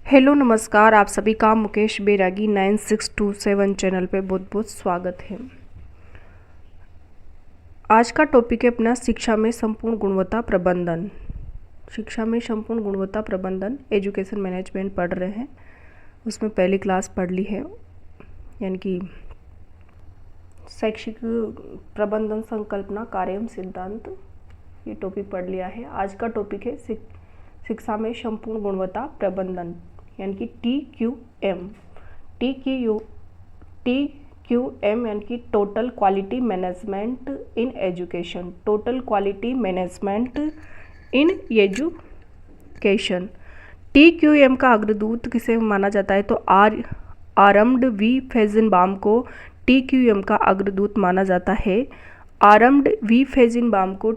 Hello नमस्कार, आप सभी का मुकेश बैरागी 9627 चैनल पे बहुत बहुत स्वागत है। आज का टॉपिक है अपना शिक्षा में संपूर्ण गुणवत्ता प्रबंधन। शिक्षा में संपूर्ण गुणवत्ता प्रबंधन एजुकेशन मैनेजमेंट पढ़ रहे हैं, उसमें पहली क्लास पढ़ ली है, यानी कि शैक्षिक प्रबंधन संकल्पना कार्य एवं सिद्धांत, ये टॉपिक पढ़ लिया है। आज का टॉपिक है शिक्षा में संपूर्ण गुणवत्ता प्रबंधन, यानी कि TQM यानी कि total quality management in education. Total quality management in education. TQM का अग्रदूत किसे माना जाता है? तो आरम्ड वी फेजनबाम को TQM का अग्रदूत माना जाता है। आरम्ड वी फेजनबाम को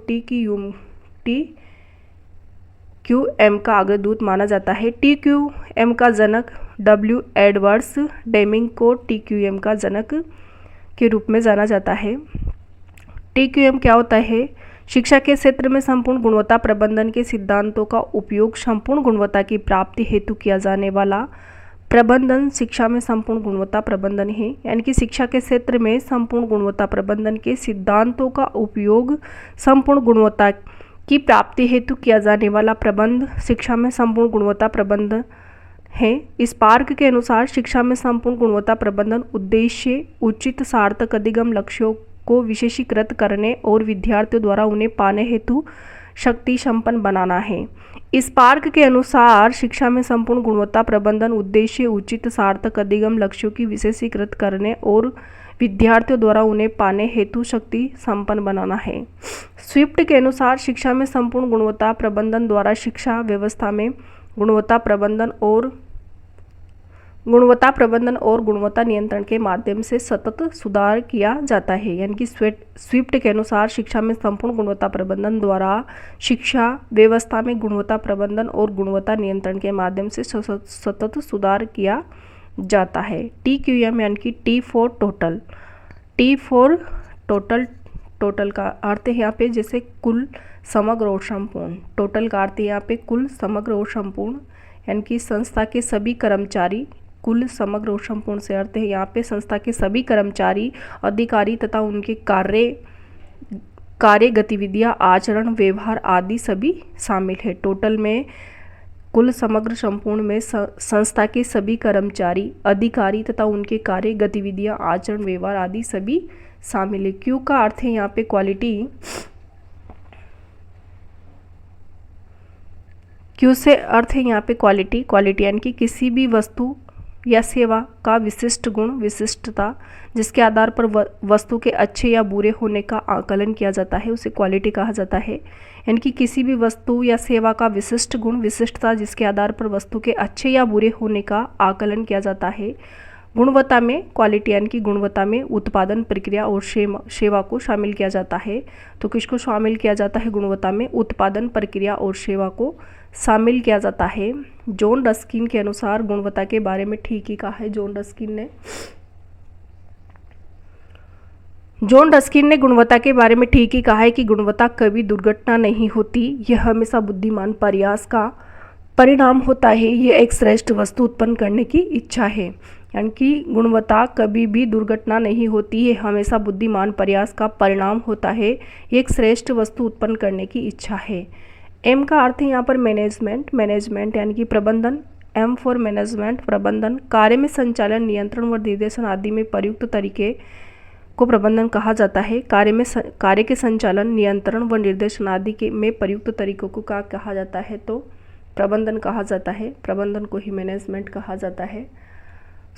TQM का अग्रदूत माना जाता है। TQM का जनक W. एडवर्ड्स डेमिंग को TQM का जनक के रूप में जाना जाता है। TQM क्या होता है? शिक्षा के क्षेत्र में संपूर्ण गुणवत्ता प्रबंधन के सिद्धांतों का उपयोग संपूर्ण गुणवत्ता की प्राप्ति हेतु किया जाने वाला प्रबंधन शिक्षा में संपूर्ण गुणवत्ता प्रबंधन है। यानी कि शिक्षा के क्षेत्र में संपूर्ण गुणवत्ता प्रबंधन के सिद्धांतों का उपयोग संपूर्ण गुणवत्ता की प्राप्ति हेतु किया जाने वाला प्रबंध शिक्षा में संपूर्ण गुणवत्ता प्रबंधन है। इस पार्क के अनुसार शिक्षा में संपूर्ण गुणवत्ता प्रबंधन उद्देश्य उचित सार्थक अधिगम लक्ष्यों को विशेषीकृत करने और विद्यार्थियों द्वारा उन्हें पाने हेतु शक्ति संपन्न बनाना है। इस पार्क के अनुसार शिक्षा में संपूर्ण गुणवत्ता प्रबंधन उद्देश्य उचित सार्थक अधिगम लक्ष्यों की विशेषीकृत करने और विद्यार्थियों द्वारा उन्हें पाने हेतु शक्ति संपन्न बनाना है। स्विफ्ट के अनुसार शिक्षा में संपूर्ण गुणवत्ता प्रबंधन द्वारा शिक्षा व्यवस्था में गुणवत्ता प्रबंधन और गुणवत्ता नियंत्रण के माध्यम से सतत सुधार किया जाता है। यानी कि स्विफ्ट के अनुसार शिक्षा में संपूर्ण गुणवत्ता प्रबंधन द्वारा शिक्षा व्यवस्था में गुणवत्ता प्रबंधन और गुणवत्ता नियंत्रण के माध्यम से सतत सुधार किया जाता है। TQM यानी कि T for total. T for total. Total का अर्थ है यहाँ पे जैसे कुल, समग्र और संपूर्ण। टोटल का अर्थ है यहाँ पे कुल, समग्र और संपूर्ण, यानी कि संस्था के सभी कर्मचारी। कुल, समग्र और संपूर्ण से अर्थ है यहाँ पे संस्था के सभी कर्मचारी, अधिकारी तथा उनके कार्य गतिविधियाँ, आचरण, व्यवहार आदि सभी शामिल है। टोटल में कुल, समग्र, संपूर्ण में संस्था के सभी कर्मचारी, अधिकारी तथा उनके कार्य गतिविधियाँ, आचरण, व्यवहार आदि सभी शामिल है। Q का अर्थ है यहाँ पे क्वालिटी। Q से अर्थ है यहाँ पे क्वालिटी। क्वालिटी यानी कि किसी भी वस्तु या सेवा का विशिष्ट गुण, विशिष्टता, जिसके आधार पर वस्तु के अच्छे या बुरे होने का आकलन किया जाता है, उसे क्वालिटी कहा जाता है। यानी कि किसी भी वस्तु या सेवा का विशिष्ट गुण, विशिष्टता, जिसके आधार पर वस्तु के अच्छे या बुरे होने का आकलन किया जाता है। गुणवत्ता में क्वालिटी यानी कि गुणवत्ता में उत्पादन, प्रक्रिया और सेवा को शामिल किया जाता है। तो किसको शामिल किया जाता है? गुणवत्ता में उत्पादन, प्रक्रिया और सेवा को शामिल किया जाता है। जॉन रस्किन के अनुसार गुणवत्ता के बारे में ठीक ही कहा है। जॉन रस्किन ने गुणवत्ता के बारे में ठीक ही कहा है कि गुणवत्ता कभी दुर्घटना नहीं होती, यह हमेशा बुद्धिमान प्रयास का परिणाम होता है। यह एक श्रेष्ठ वस्तु उत्पन्न करने की इच्छा है। यानी कि गुणवत्ता कभी भी दुर्घटना नहीं होती है, हमेशा बुद्धिमान प्रयास का परिणाम होता है। एक श्रेष्ठ वस्तु उत्पन्न करने की इच्छा है। M का अर्थ है यहाँ पर मैनेजमेंट यानी कि प्रबंधन। M फॉर मैनेजमेंट, प्रबंधन। कार्य में संचालन, नियंत्रण व निर्देशन आदि में प्रयुक्त तरीके को प्रबंधन कहा जाता है। कार्य के संचालन, नियंत्रण व निर्देशन आदि में प्रयुक्त तरीकों को क्या कहा जाता है? तो प्रबंधन कहा जाता है। प्रबंधन को ही मैनेजमेंट कहा जाता है।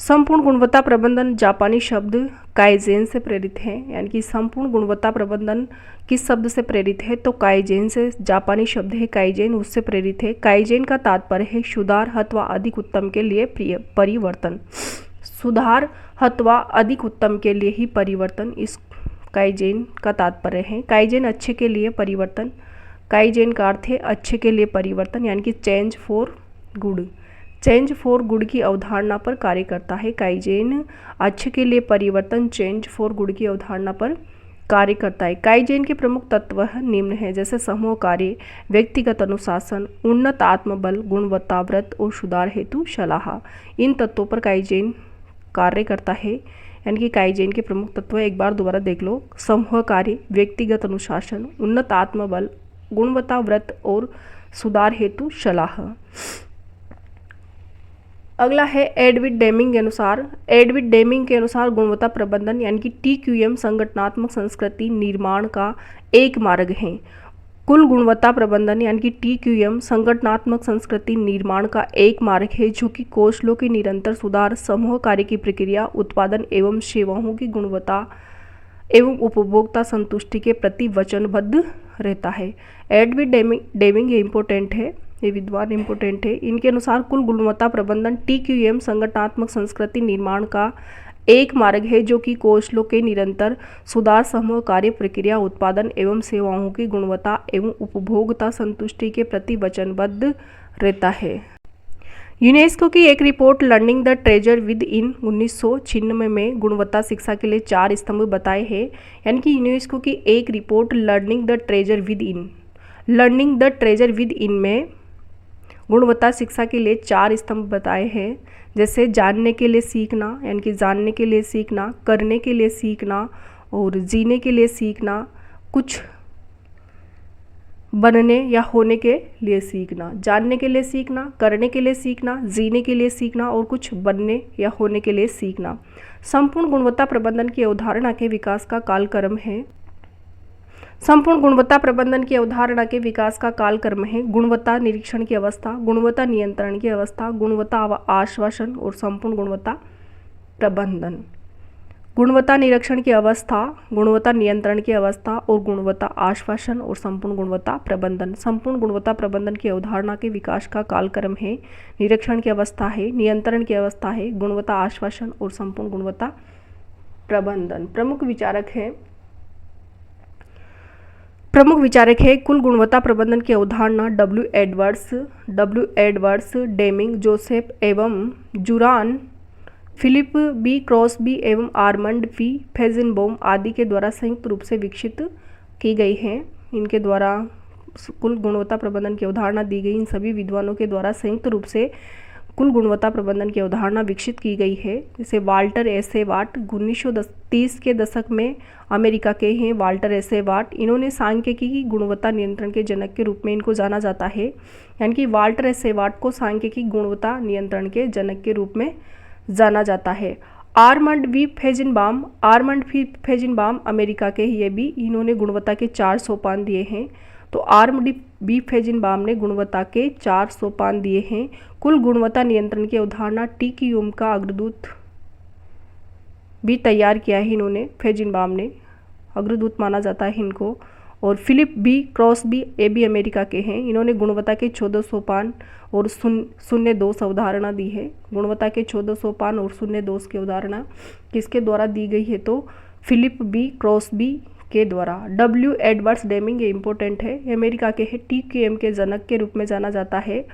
संपूर्ण गुणवत्ता प्रबंधन जापानी शब्द काइजेन से प्रेरित है। यानी कि संपूर्ण गुणवत्ता प्रबंधन किस शब्द से प्रेरित है? तो काइजेन से। जापानी शब्द है काइजेन, उससे प्रेरित है। काइजेन का तात्पर्य है सुधार अथवा अधिक उत्तम के लिए परिवर्तन। सुधार अथवा अधिक उत्तम के लिए ही परिवर्तन, इस काइजेन का तात्पर्य है। काइजेन अच्छे के लिए परिवर्तन। काइजेन का अर्थ है अच्छे के लिए परिवर्तन, यानी कि change for good. Change for good की अवधारणा पर कार्य करता है। काइजेन अच्छे के लिए परिवर्तन, चेंज फॉर गुड की अवधारणा पर कार्य करता है। काइजेन के प्रमुख तत्व निम्न हैं, जैसे समूह कार्य, व्यक्तिगत अनुशासन, उन्नत आत्मबल, गुणवत्तावृत्त और सुधार हेतु सलाह। इन तत्वों पर काइजेन कार्य करता है। यानी कि काइजेन के प्रमुख तत्व एक बार दोबारा देख लो, समूह कार्य, व्यक्तिगत अनुशासन, उन्नत आत्मबल, गुणवत्तावृत्त और सुधार हेतु सलाह। अगला है एडविड डेमिंग के अनुसार गुणवत्ता प्रबंधन यानी कि TQM संगठनात्मक संस्कृति निर्माण का एक मार्ग है। कुल गुणवत्ता प्रबंधन यानी कि TQM संगठनात्मक संस्कृति निर्माण का एक मार्ग है जो कि कौशलों के निरंतर सुधार, समूह कार्य की प्रक्रिया, उत्पादन एवं सेवाओं की गुणवत्ता एवं उपभोक्ता संतुष्टि के प्रति वचनबद्ध रहता है। एडविड डेमिंग ये इम्पोर्टेंट है, ये विद्वान इम्पोर्टेंट है। इनके अनुसार कुल गुणवत्ता प्रबंधन TQM संगठनात्मक संस्कृति निर्माण का एक मार्ग है जो कि कौशलों के निरंतर सुधार, समूह कार्य प्रक्रिया, उत्पादन एवं सेवाओं की गुणवत्ता एवं उपभोक्ता संतुष्टि के प्रति वचनबद्ध रहता है। यूनेस्को की एक report learning the treasure with in 1996 में गुणवत्ता शिक्षा के लिए 4 स्तंभ बताए हैं। यानी कि यूनेस्को की एक report learning the treasure with in में गुणवत्ता शिक्षा के लिए 4 स्तंभ बताए हैं, जैसे जानने के लिए सीखना, यानी कि जानने के लिए सीखना, करने के लिए सीखना और जीने के लिए सीखना, कुछ बनने या होने के लिए सीखना। जानने के लिए सीखना, करने के लिए सीखना, जीने के लिए सीखना और कुछ बनने या होने के लिए सीखना। संपूर्ण गुणवत्ता प्रबंधन की अवधारणा के विकास का कालक्रम है। संपूर्ण गुणवत्ता प्रबंधन की अवधारणा के विकास का कालक्रम है गुणवत्ता निरीक्षण की अवस्था, गुणवत्ता नियंत्रण की अवस्था, गुणवत्ता आश्वासन और संपूर्ण गुणवत्ता प्रबंधन। गुणवत्ता निरीक्षण की अवस्था, गुणवत्ता नियंत्रण की अवस्था और गुणवत्ता आश्वासन और संपूर्ण गुणवत्ता प्रबंधन। संपूर्ण गुणवत्ता प्रबंधन की अवधारणा के विकास का कालक्रम है निरीक्षण की अवस्था है, नियंत्रण की अवस्था है, गुणवत्ता आश्वासन और संपूर्ण गुणवत्ता प्रबंधन। प्रमुख विचारक है कुल गुणवत्ता प्रबंधन की अवधारणा W. एडवर्ड्स, डेमिंग, जोसेफ एवं जुरान, फिलिप B. क्रॉसबी एवं आर्मंड V. फेजनबॉम आदि के द्वारा संयुक्त रूप से विकसित की गई हैं। इनके द्वारा कुल गुणवत्ता प्रबंधन की अवधारणा दी गई। इन सभी विद्वानों के द्वारा संयुक्त रूप से कुल गुणवत्ता प्रबंधन की अवधारणा विकसित की गई है। जैसे वाल्टर एस.ए. वाट 1930 के दशक में अमेरिका के हैं। वाल्टर एस.ए. वाट, इन्होंने सांख्यिकी की गुणवत्ता नियंत्रण के जनक के रूप में इनको जाना जाता है। यानी कि वाल्टर एस.ए. वाट को सांख्यिकी गुणवत्ता नियंत्रण के जनक के रूप में जाना जाता है। Armand V. फेजिनबाम अमेरिका के, ये भी इन्होंने गुणवत्ता के 4 सोपान दिए हैं। तो आर्मंड B. फेजिनबाम ने गुणवत्ता के 4 सोपान दिए हैं। कुल गुणवत्ता नियंत्रण की अवधारणा TQM का अग्रदूत भी तैयार किया है इन्होंने, फेजिनबाम ने अग्रदूत माना जाता है इनको। और फिलिप B. क्रॉसबी, ये भी अमेरिका के हैं। इन्होंने गुणवत्ता के 14 सोपान और शून्य दोष अवधारणा दी है। गुणवत्ता के 14 सोपान और शून्य दोष की अवधारणा किसके द्वारा दी गई है? तो फिलिप B. क्रॉसबी के द्वारा। W. एडवर्ड्स डेमिंग, ये इम्पोर्टेंट है, अमेरिका के हैं। TQM के जनक के रूप में जाना जाता है।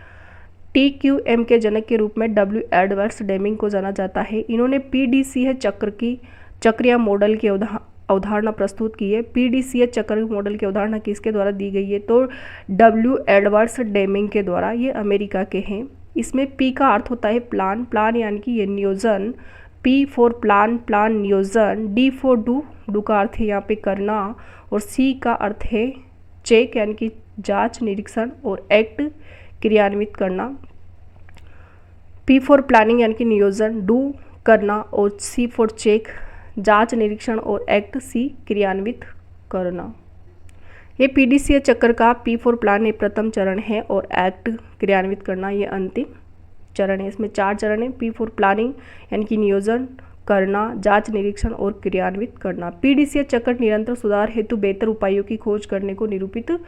TQM के जनक के रूप में W. एडवर्ड्स डेमिंग को जाना जाता है। इन्होंने PDCA चक्रीय मॉडल की अवधारणा प्रस्तुत की है। PDCA चक्र मॉडल की अवधारणा किसके द्वारा दी गई है? तो W. एडवर्ड्स डेमिंग के द्वारा। ये अमेरिका के हैं। इसमें P का अर्थ होता है प्लान यानी कि ये नियोजन। P फॉर प्लान नियोजन। D फॉर डू का अर्थ है यहाँ पे करना। और C का अर्थ है चेक यानी कि जांच, निरीक्षण। और एक्ट क्रियान्वित करना। P फॉर प्लानिंग यानी कि नियोजन, डू करना और C फॉर चेक जांच, निरीक्षण और एक्ट C क्रियान्वित करना। ये PDCA चक्र का P फॉर प्लान ये प्रथम चरण है और एक्ट क्रियान्वित करना ये अंतिम चरण है। इसमें 4 चरण है। P फॉर प्लानिंग यानी कि नियोजन करना, जांच, निरीक्षण और क्रियान्वित करना। PDCA चक्र निरंतर सुधार हेतु बेहतर उपायों की खोज करने को निरूपित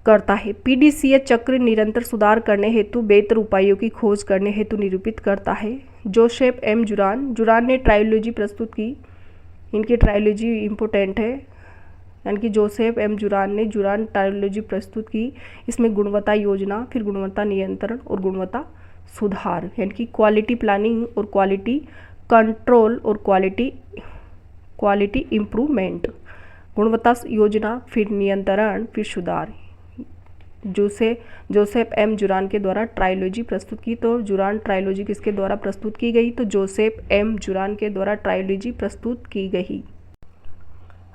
करता है। PDCA चक्र निरंतर सुधार करने हेतु बेहतर उपायों की खोज करने हेतु निरूपित करता है। Joseph M. जुरान ने ट्रायोलॉजी प्रस्तुत की। इनकी ट्रायोलॉजी इम्पोर्टेंट है, यानी कि जोसेफ M. जुरान ने ट्रायोलॉजी प्रस्तुत की। इसमें गुणवत्ता योजना, फिर गुणवत्ता नियंत्रण और गुणवत्ता सुधार, यानी कि क्वालिटी प्लानिंग और क्वालिटी कंट्रोल और क्वालिटी क्वालिटी इम्प्रूवमेंट, गुणवत्ता योजना, फिर नियंत्रण, फिर सुधार। जोसेफ एम जुरान के द्वारा ट्रायोलॉजी प्रस्तुत की। तो जुरान ट्रायोलॉजी किसके द्वारा प्रस्तुत की गई? तो जोसेफ एम जुरान के द्वारा ट्रायोलॉजी प्रस्तुत की गई।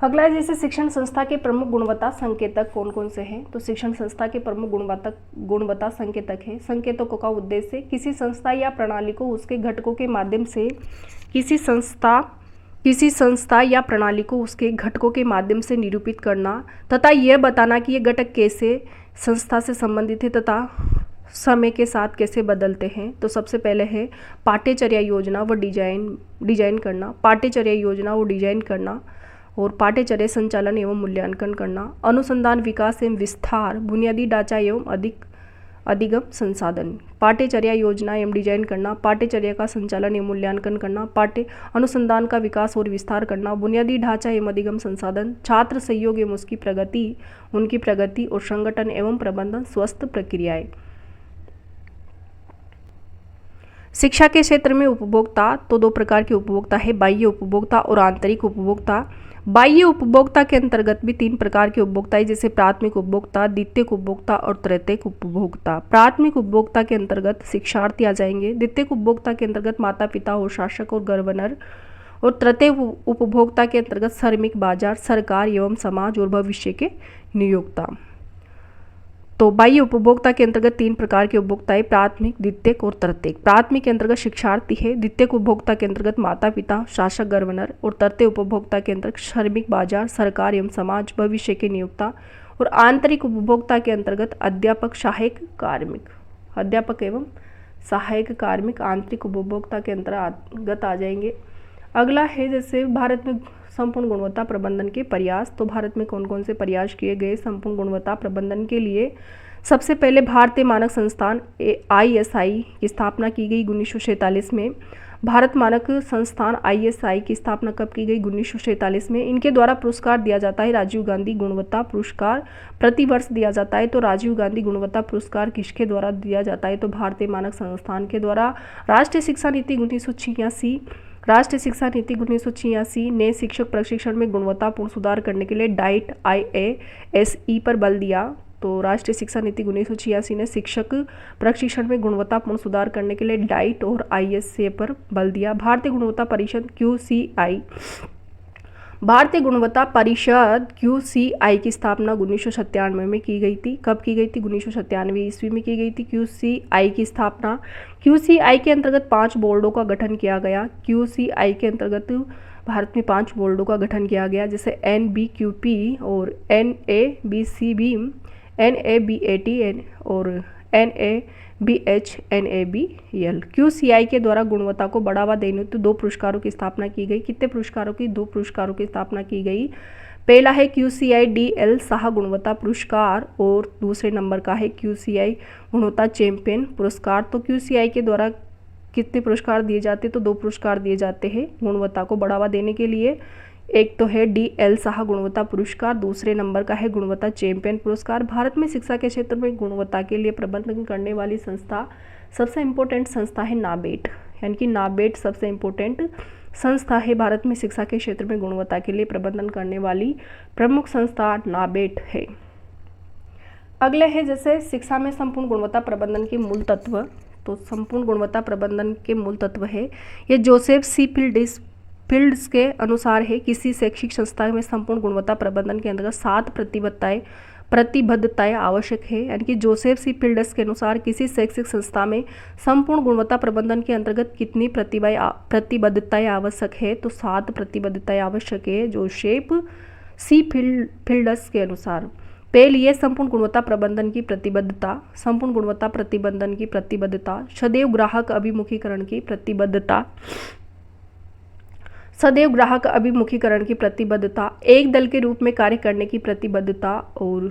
अगला है जैसे शिक्षण संस्था के प्रमुख गुणवत्ता संकेतक कौन कौन से हैं? तो शिक्षण संस्था के प्रमुख गुणवत्ता संकेतक हैं। संकेतकों का उद्देश्य किसी संस्था या प्रणाली को उसके घटकों के माध्यम से किसी संस्था या प्रणाली को उसके घटकों के माध्यम से निरूपित करना तथा यह बताना कि ये घटक कैसे संस्था से संबंधित है तथा समय के साथ कैसे बदलते हैं। तो सबसे पहले है पाठ्यचर्या योजना व डिजाइन करना, पाठ्यचर्या योजना व डिजाइन करना और पाठ्यचर्या संचालन एवं मूल्यांकन करना, अनुसंधान विकास एवं विस्तार, बुनियादी ढांचा एवं अधिगम संसाधन, पाठ्यचर्या योजना एवं डिजाइन करना, पाठ्यचर्या का संचालन एवं मूल्यांकन करना, पाठ्य अनुसंधान का विकास और विस्तार करना, बुनियादी ढांचा एवं अधिगम संसाधन, छात्र सहयोग एवं उनकी प्रगति और संगठन एवं प्रबंधन स्वस्थ प्रक्रियाएं। शिक्षा के क्षेत्र में उपभोक्ता, तो दो प्रकार के उपभोक्ता है, बाह्य उपभोक्ता और आंतरिक उपभोक्ता। बाह्य उपभोक्ता के अंतर्गत भी तीन प्रकार के उपभोक्ता है, जैसे प्राथमिक उपभोक्ता, द्वितीयक उपभोक्ता और तृतीयक उपभोक्ता। प्राथमिक उपभोक्ता के अंतर्गत शिक्षार्थी आ जाएंगे, द्वितीयक उपभोक्ता के अंतर्गत माता पिता और शासक और गवर्नर, और तृतीय उपभोक्ता के अंतर्गत श्रमिक, बाजार, सरकार एवं समाज और भविष्य के नियोक्ता। तो बाह्य उपभोक्ता के अंतर्गत तीन प्रकार के उपभोक्ता है, प्राथमिक, द्वितीयक और तृतीयक। प्राथमिक के अंतर्गत शिक्षार्थी है, द्वितीयक उपभोक्ता के अंतर्गत माता पिता, शासक, गवर्नर, और तृतीय उपभोक्ता के अंतर्गत श्रमिक, बाजार, सरकार एवं समाज, भविष्य के नियोक्ता। और आंतरिक उपभोक्ता के अंतर्गत अध्यापक, सहायक कार्मिक, अध्यापक एवं सहायक कार्मिक आंतरिक उपभोक्ता के अंतर्गत आ जाएंगे। अगला है जैसे भारत में संपूर्ण गुणवत्ता प्रबंधन के प्रयास। तो भारत में कौन कौन से प्रयास किए गए संपूर्ण गुणवत्ता प्रबंधन के लिए? सबसे पहले भारतीय मानक संस्थान ISI की स्थापना की गई 1947 में। भारत मानक संस्थान ISI की स्थापना कब की गई? 1947 में। इनके द्वारा पुरस्कार दिया जाता है राजीव गांधी गुणवत्ता पुरस्कार, प्रतिवर्ष दिया जाता है। तो राजीव गांधी गुणवत्ता पुरस्कार किसके द्वारा दिया जाता है? तो भारतीय मानक संस्थान के द्वारा। राष्ट्रीय शिक्षा नीति 1986, राष्ट्रीय शिक्षा नीति 1986 ने शिक्षक प्रशिक्षण में गुणवत्तापूर्ण सुधार करने के लिए डाइट IASE पर बल दिया। तो राष्ट्रीय शिक्षा नीति 1986 ने शिक्षक प्रशिक्षण में गुणवत्तापूर्ण सुधार करने के लिए डाइट और ISA पर बल दिया। भारतीय गुणवत्ता परिषद QCI, भारतीय गुणवत्ता परिषद QCI की स्थापना 1997 में की गई थी। कब की गई थी? 1997 ईस्वी में की गई थी QCI की स्थापना। QCI के अंतर्गत 5 बोर्डों का गठन किया गया। QCI के अंतर्गत भारत में 5 बोर्डों का गठन किया गया, जैसे NBQP और NABCB, NABAT और NABH/NABL। QCI के द्वारा गुणवत्ता को बढ़ावा देने हेतु 2 पुरस्कारों की स्थापना की गई। कितने पुरस्कारों की? 2 पुरस्कारों की स्थापना की गई। पहला है QCI DL शाह गुणवत्ता पुरस्कार और दूसरे नंबर का है QCI गुणवत्ता चैंपियन पुरस्कार। तो QCI के द्वारा कितने पुरस्कार दिए जाते? तो 2 पुरस्कार दिए जाते हैं गुणवत्ता को बढ़ावा देने के लिए। एक तो है DL शाह गुणवत्ता पुरस्कार, दूसरे नंबर का है गुणवत्ता चैंपियन पुरस्कार। भारत में शिक्षा के क्षेत्र में गुणवत्ता के लिए प्रबंधन करने वाली संस्था, सबसे इम्पोर्टेंट संस्था है नाबेड, यानी कि नाबेड सबसे इम्पोर्टेंट संस्था है। भारत में शिक्षा के क्षेत्र में गुणवत्ता के लिए प्रबंधन करने वाली प्रमुख संस्था नाबेड है। अगले है जैसे शिक्षा में संपूर्ण गुणवत्ता प्रबंधन के मूल तत्व। तो संपूर्ण गुणवत्ता प्रबंधन के मूल तत्व है, ये जोसेफ C. फील्ड्स के अनुसार है। किसी शैक्षिक संस्था में संपूर्ण गुणवत्ता प्रबंधन के अंतर्गत 7 प्रतिबद्धताएं आवश्यक है, यानी कि जोसेफ C. फील्ड्स के अनुसार किसी शैक्षिक संस्था में संपूर्ण गुणवत्ता प्रबंधन के अंतर्गत कितनी प्रतिबद्धताएं आवश्यक है? तो 7 प्रतिबद्धताएं आवश्यक है जोसेफ C. फील्ड्स के अनुसार। पहली है संपूर्ण गुणवत्ता प्रबंधन की प्रतिबद्धता, संपूर्ण गुणवत्ता प्रबंधन की प्रतिबद्धता, सदैव ग्राहक अभिमुखीकरण की प्रतिबद्धता, सदैव ग्राहक अभिमुखीकरण की प्रतिबद्धता, एक दल के रूप में कार्य करने की प्रतिबद्धता, और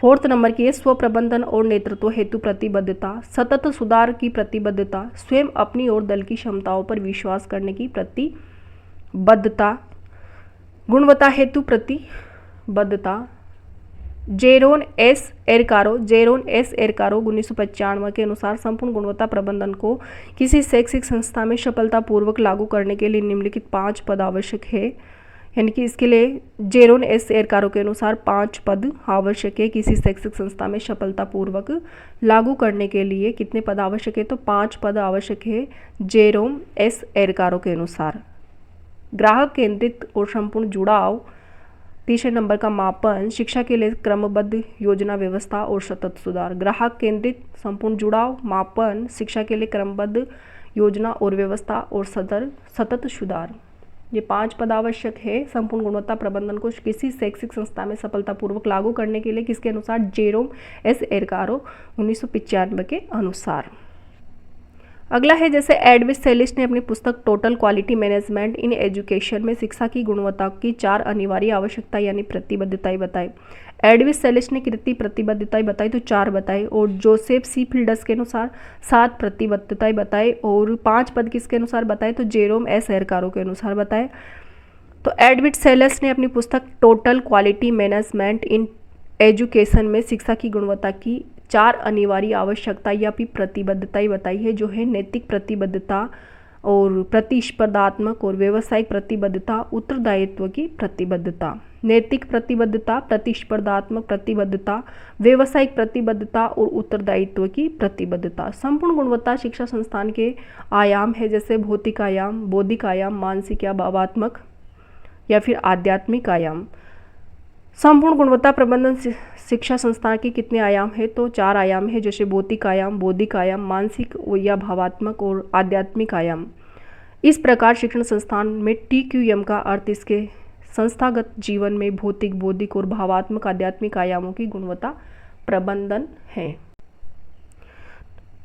4th नंबर की है स्व प्रबंधन और नेतृत्व हेतु प्रतिबद्धता, सतत सुधार की प्रतिबद्धता, स्वयं अपनी और दल की क्षमताओं पर विश्वास करने की प्रतिबद्धता, गुणवत्ता हेतु प्रतिबद्धता, जेरोन एस एरकारो 1995 के अनुसार संपूर्ण गुणवत्ता प्रबंधन को किसी शैक्षिक संस्था में सफलतापूर्वक लागू करने के लिए निम्नलिखित 5 पद आवश्यक है। यानी कि इसके लिए जेरोन एस एरकारो के अनुसार 5 पद आवश्यक है। किसी शैक्षिक संस्था में सफलतापूर्वक लागू करने के लिए कितने पद आवश्यक है? तो 5 पद आवश्यक है जेरोम एस एरकारो के अनुसार। ग्राहक केंद्रित और संपूर्ण जुड़ाव, तीसरे नंबर का मापन, शिक्षा के लिए क्रमबद्ध योजना व्यवस्था और सतत सुधार। ग्राहक केंद्रित, संपूर्ण जुड़ाव, मापन, शिक्षा के लिए क्रमबद्ध योजना और व्यवस्था और सतत सुधार, ये 5 पद आवश्यक है संपूर्ण गुणवत्ता प्रबंधन को किसी शैक्षिक संस्था में सफलतापूर्वक लागू करने के लिए। किसके अनुसार? जेरोम एस एरकारो 1995 के अनुसार। अगला है जैसे एडविस सेलिस ने अपनी पुस्तक total quality management in education में शिक्षा की गुणवत्ता की 4 अनिवार्य आवश्यकता यानी प्रतिबद्धताएं बताई। एडविस सेलिस ने कितनी प्रतिबद्धताएं बताई? तो 4 बताई। और जोसेफ सी फिल्डस के अनुसार 7 प्रतिबद्धताएं बताई। और 5 पद किसके अनुसार बताए? तो जेरोम एस एरकारो के अनुसार बताए। तो एडविस सेलिस ने अपनी पुस्तक total quality management in education में शिक्षा की गुणवत्ता की 4 अनिवार्य आवश्यकता या फिर प्रतिबद्धताएं बताई है, जो है नैतिक प्रतिबद्धता और प्रतिस्पर्धात्मक और व्यावसायिक प्रतिबद्धता, उत्तरदायित्व की प्रतिबद्धता। नैतिक प्रतिबद्धता, प्रतिस्पर्धात्मक प्रतिबद्धता, व्यावसायिक प्रतिबद्धता और उत्तरदायित्व की प्रतिबद्धता। संपूर्ण गुणवत्ता शिक्षा संस्थान के आयाम है जैसे भौतिक आयाम, बौद्धिक आयाम, मानसिक या भावात्मक या फिर आध्यात्मिक आयाम। संपूर्ण गुणवत्ता प्रबंधन शिक्षा संस्थान के कितने आयाम है? तो 4 आयाम है, जैसे भौतिक आयाम, बौद्धिक आयाम, मानसिक या भावात्मक और आध्यात्मिक आयाम। इस प्रकार शिक्षण संस्थान में TQM का अर्थ इसके संस्थागत जीवन में भौतिक, बौद्धिक और भावात्मक आध्यात्मिक आयामों की गुणवत्ता प्रबंधन है।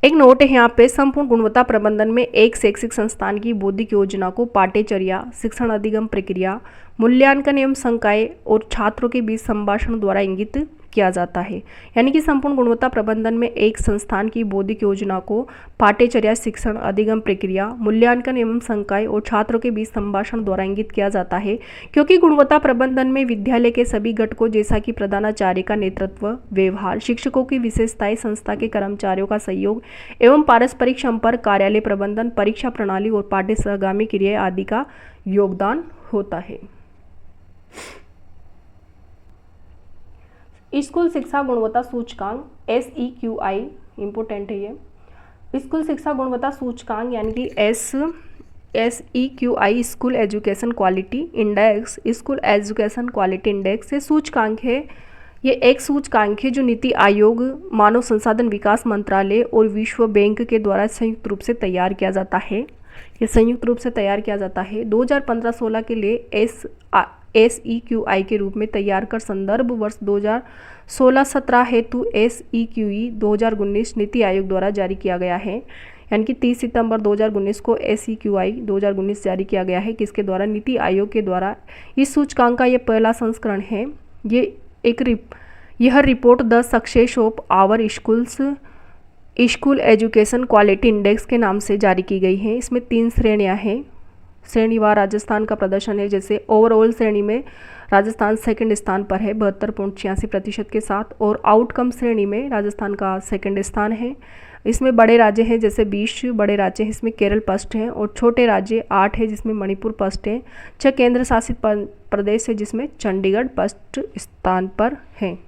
एक नोट है यहाँ पे, संपूर्ण गुणवत्ता प्रबंधन में एक शैक्षिक संस्थान की बौद्धिक योजना को पाठ्यचर्या, शिक्षण अधिगम प्रक्रिया, मूल्यांकन एवं संकाय और छात्रों के बीच संभाषण द्वारा इंगित किया जाता है। यानी कि संपूर्ण गुणवत्ता प्रबंधन में एक संस्थान की बौद्धिक योजना को पाठ्यचर्या, शिक्षण अधिगम प्रक्रिया, मूल्यांकन एवं संकाय और छात्रों के बीच संभाषण द्वारा इंगित किया जाता है। क्योंकि गुणवत्ता प्रबंधन में विद्यालय के सभी घटकों जैसा कि प्रधानाचार्य का नेतृत्व, व्यवहार, शिक्षकों की विशेषताएं, संस्था के कर्मचारियों का सहयोग एवं पारस्परिक संपर्क, कार्यालय प्रबंधन, परीक्षा प्रणाली और पाठ्य सहगामी क्रियाएं आदि का योगदान होता है। स्कूल शिक्षा गुणवत्ता सूचकांक SEQI इम्पोर्टेंट है ये। स्कूल शिक्षा गुणवत्ता सूचकांक यानी कि SEQI school education quality index, school education quality index, ये सूचकांक है। ये एक सूचकांक है जो नीति आयोग, मानव संसाधन विकास मंत्रालय और विश्व बैंक के द्वारा संयुक्त रूप से तैयार किया जाता है। ये संयुक्त रूप से तैयार किया जाता है। 2015-16 के लिए SEQI के रूप में तैयार कर संदर्भ वर्ष 2016-17 हेतु SEQI 2019 नीति आयोग द्वारा जारी किया गया है। यानी कि 30 सितंबर 2019 को SEQI 2019 जारी किया गया है, किसके द्वारा? नीति आयोग के द्वारा। इस सूचकांक का ये पहला संस्करण है। यह report the success of our school education quality index के नाम से जारी की गई है। इसमें 3 श्रेणियां हैं। श्रेणीवार राजस्थान का प्रदर्शन है, जैसे ओवरऑल श्रेणी में राजस्थान सेकंड स्थान पर है 72.86% के साथ, और आउटकम श्रेणी में राजस्थान का सेकंड स्थान है। इसमें बड़े राज्य हैं जैसे 20 बड़े राज्य हैं, इसमें केरल फर्स्ट है, और छोटे राज्य 8 है जिसमें मणिपुर फर्स्ट है। 6 केंद्र शासित प्रदेश है जिसमें चंडीगढ़ फर्स्ट स्थान पर है।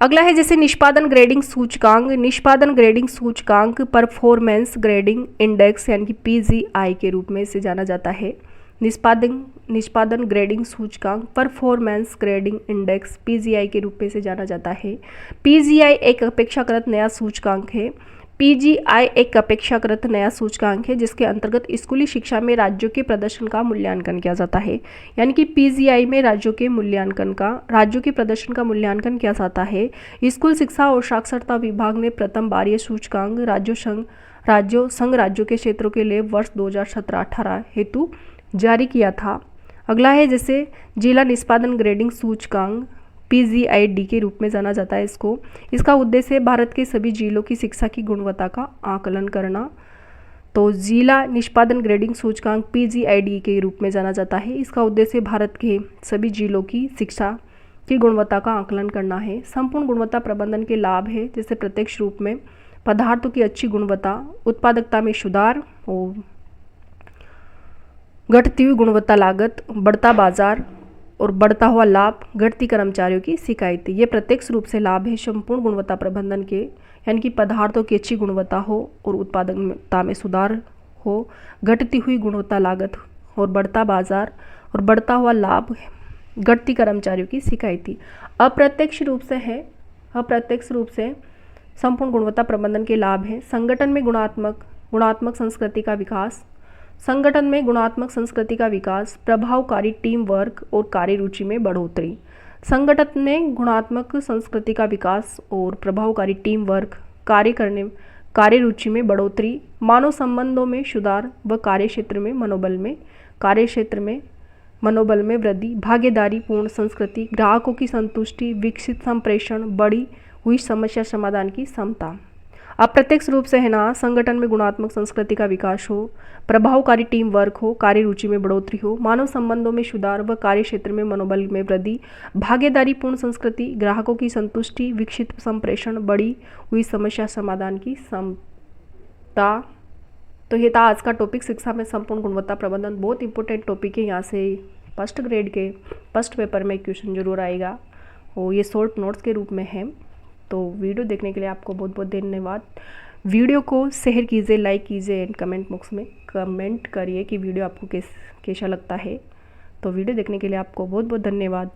अगला है जैसे निष्पादन ग्रेडिंग सूचकांक। निष्पादन ग्रेडिंग सूचकांक परफॉर्मेंस ग्रेडिंग इंडेक्स यानी कि PGI के रूप में इसे जाना जाता है। निष्पादन ग्रेडिंग सूचकांक परफॉर्मेंस ग्रेडिंग इंडेक्स PGI के रूप में इसे जाना जाता है। PGI एक अपेक्षाकृत नया सूचकांक है। PGI एक अपेक्षाकृत नया सूचकांक है जिसके अंतर्गत स्कूली शिक्षा में राज्यों के प्रदर्शन का मूल्यांकन किया जाता है। यानी कि PGI में राज्यों के प्रदर्शन का मूल्यांकन किया जाता है। स्कूल शिक्षा और साक्षरता विभाग ने प्रथम बार यह सूचकांक राज्यों के क्षेत्रों के लिए वर्ष 2017-18 हेतु जारी किया था। अगला है जैसे जिला निष्पादन ग्रेडिंग सूचकांक PGID के रूप में जाना जाता है इसको। इसका उद्देश्य है भारत के सभी जिलों की शिक्षा की गुणवत्ता का आकलन करना। तो जिला निष्पादन ग्रेडिंग सूचकांक PGID के रूप में जाना जाता है। इसका उद्देश्य भारत के सभी जिलों की शिक्षा की गुणवत्ता का आकलन करना है। संपूर्ण गुणवत्ता प्रबंधन के लाभ है जैसे प्रत्यक्ष रूप में पदार्थों की अच्छी गुणवत्ता, उत्पादकता में सुधार और घटती हुई गुणवत्ता लागत, बढ़ता बाजार और बढ़ता हुआ लाभ, घटती कर्मचारियों की शिकायतें, ये प्रत्यक्ष रूप से लाभ है संपूर्ण गुणवत्ता प्रबंधन के, यानी कि पदार्थों की अच्छी गुणवत्ता हो और उत्पादकता में सुधार हो, घटती हुई गुणवत्ता लागत और बढ़ता बाजार और बढ़ता हुआ लाभ, घटती कर्मचारियों की शिकायतें। अप्रत्यक्ष रूप से संपूर्ण गुणवत्ता प्रबंधन के लाभ है संगठन में गुणात्मक संस्कृति का विकास, प्रभावकारी टीम वर्क और कार्य रुचि में बढ़ोतरी। संगठन में गुणात्मक संस्कृति का विकास और प्रभावकारी टीम वर्क, कार्य रुचि में बढ़ोतरी, मानव संबंधों में सुधार व कार्यक्षेत्र में मनोबल में वृद्धि, भागीदारी पूर्ण संस्कृति, ग्राहकों की संतुष्टि, विकसित संप्रेषण, बढ़ी हुई समस्या समाधान की क्षमता। अप्रत्यक्ष रूप से है ना, संगठन में गुणात्मक संस्कृति का विकास हो, प्रभावकारी टीम वर्क हो, कार्य रुचि में बढ़ोतरी हो, मानव संबंधों में सुधार व कार्य क्षेत्र में मनोबल में वृद्धि, भागीदारी पूर्ण संस्कृति, ग्राहकों की संतुष्टि, विकसित संप्रेषण, बढ़ी हुई समस्या समाधान की क्षमता। तो ये था आज का टॉपिक, शिक्षा में संपूर्ण गुणवत्ता प्रबंधन। बहुत इंपॉर्टेंट टॉपिक है, यहाँ से फर्स्ट ग्रेड के फर्स्ट पेपर में क्वेश्चन जरूर आएगा और ये शॉर्ट नोट्स के रूप में है। तो वीडियो देखने के लिए आपको बहुत बहुत धन्यवाद। वीडियो को शेयर कीजिए, लाइक कीजिए एंड कमेंट बॉक्स में कमेंट करिए कि वीडियो आपको कैसा लगता है। तो वीडियो देखने के लिए आपको बहुत बहुत धन्यवाद।